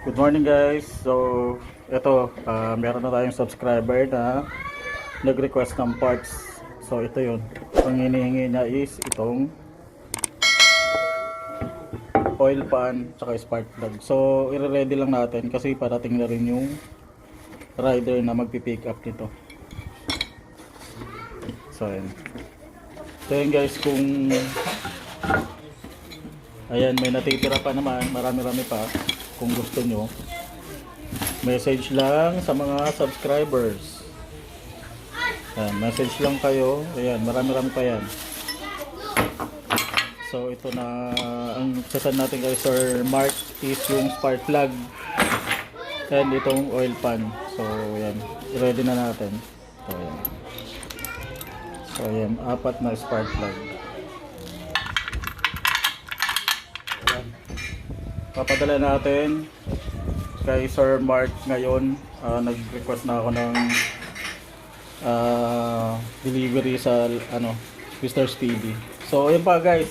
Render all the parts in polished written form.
Good morning guys. So ito, meron na tayong subscriber na nag-request ng parts. So ito yun. Ang hinihingi niya is itong oil pan tsaka spark plug. So i-ready lang natin kasi parating na rin yung rider na magpi-pick up nito. So ayan. So yun guys, kung ayan, may natitira pa naman, marami-rami pa. Kung gusto nyo, message lang sa mga subscribers. Ayan, message lang kayo. Ayan, marami-rami pa yan. So ito na ang sasend natin kay Sir Mark is yung spark plug and itong oil pan. So ayan, ready na natin. So ayan, so ayan, apat na spark plug. Ayan, papadala natin kay Sir Mark ngayon. Nag-request na ako ng delivery sa Mr. Speedy. So ayun pa guys.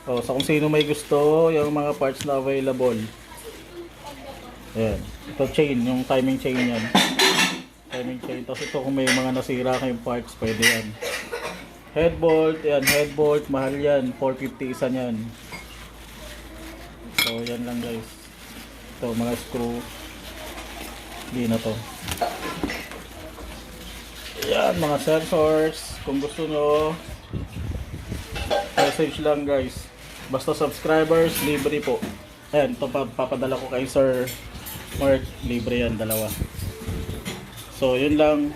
So kung sino may gusto yung mga parts na available. Ayan, ito chain, yung timing chain yan. Timing chain. Tapos ito kung may mga nasira kayong parts, pwede yan. Head bolt, yan, head bolt, mahal yan, 450 isa yan. So yan lang guys. Ito mga screw. Hindi na to. Yan, mga sensors. Kung gusto nyo, message lang guys. Basta subscribers, libre po. Ayan, ito papadala ko kay Sir Mark. Libre yan, dalawa. So yun lang.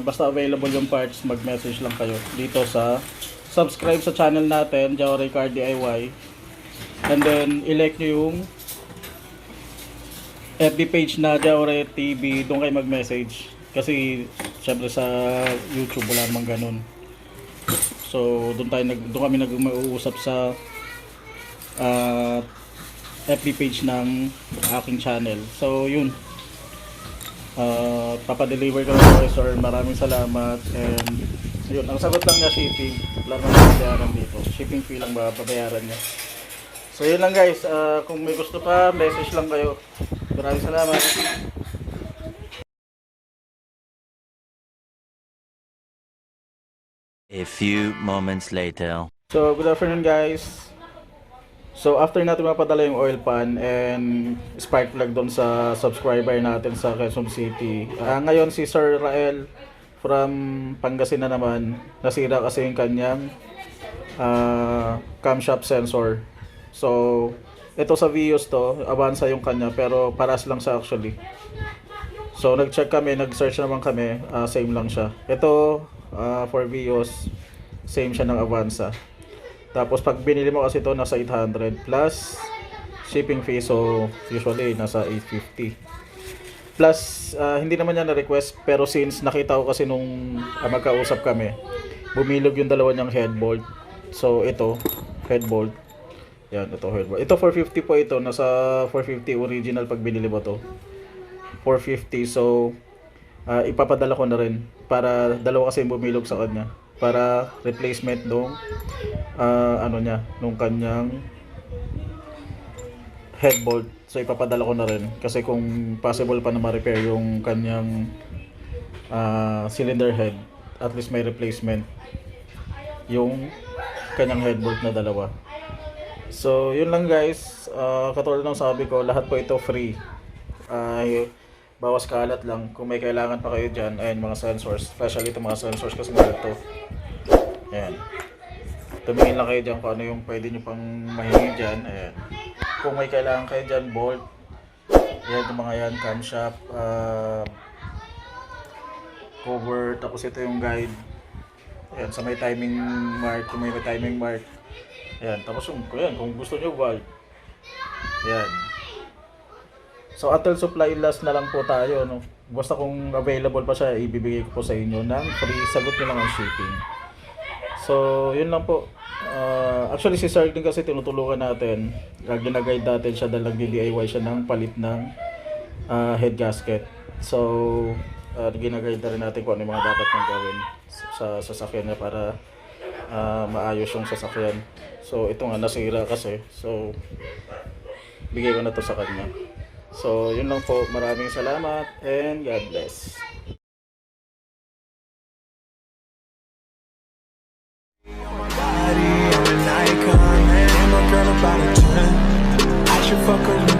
Basta available yung parts, mag-message lang kayo dito sa subscribe sa channel natin, Jawrey Car DIY. And then i-like nyo yung FB page na Jawrey TV. Doon kayo mag-message. Kasi syempre sa YouTube wala namang ganun. So doon kami nag-uusap sa FB page ng aking channel. So yun, papadeliver ko na kay Sir. Maraming salamat. And yun, ang sagot lang niya shipping. Wala naman babayaran dito. Shipping fee lang babayaran niya. So yun lang guys. Kung may gusto pa, message lang kayo. Maraming salamat. A few moments later. So good afternoon guys. So after natin mapadala yung oil pan and spark plug doon sa subscriber natin sa Quezon City, ngayon si Sir Rael from Pangasinan naman, nasira kasi yung kanyang camshaft sensor. So ito sa Vios to, Avanza yung kanya pero paras lang siya actually. So nag-check kami, nag-search naman kami, same lang siya. Ito for Vios, same siya ng Avanza. Tapos pag binili mo kasi ito nasa 800 plus shipping fee, so usually nasa 850. Plus hindi naman niya na-request pero since nakita ko kasi nung magkausap kami, bumilog yung dalawa niyang head bolt. So ito, head bolt. Yan, ito head bolt. Ito 450 po ito, nasa 450 original pag binili mo to. 450, so ipapadala ko na rin para dalawa kasi bumilog sa kanya para replacement nung nung kanyang head bolt. So ipapadala ko na rin kasi kung possible pa na ma-repair yung kanyang cylinder head, at least may replacement yung kanyang head bolt na dalawa. So yun lang guys. Katulad ng sabi ko, lahat po ito free. Bawas kalat lang. Kung may kailangan pa kayo dyan, ayan mga sensors, especially ito mga sensors kasi mahal to. Ayan, tumingin lang kayo dyan kung ano yung pwede nyo pang mahingi dyan. Ayan, kung may kailangan kayo dyan, bolt, ayan yung mga yan, camshaft, cover, tapos ito yung guide. Ayan, sa may timing mark, kung may timing mark. Ayan, tapos yung, ayan, kung gusto nyo valve. Ayan. So until supply last na lang po tayo, no? Basta kung available pa siya, ibibigay ko po sa inyo ng free, sagot nyo lang ang shipping. So yun lang po. Actually si Sir din kasi tinutulungan natin, gina-guide natin siya dahil nag-DIY siya ng palit ng head gasket. So gina-guide na rin natin kung ano yung mga dapat nang gawin sa sasakyan niya para maayos yung sasakyan. So ito nga nasira kasi, so bigay ko na to sa kanya. So, yun lang po. Maraming salamat and God bless. Body, I'm an icon, man. I'm a girl about a 10. I should fuck her.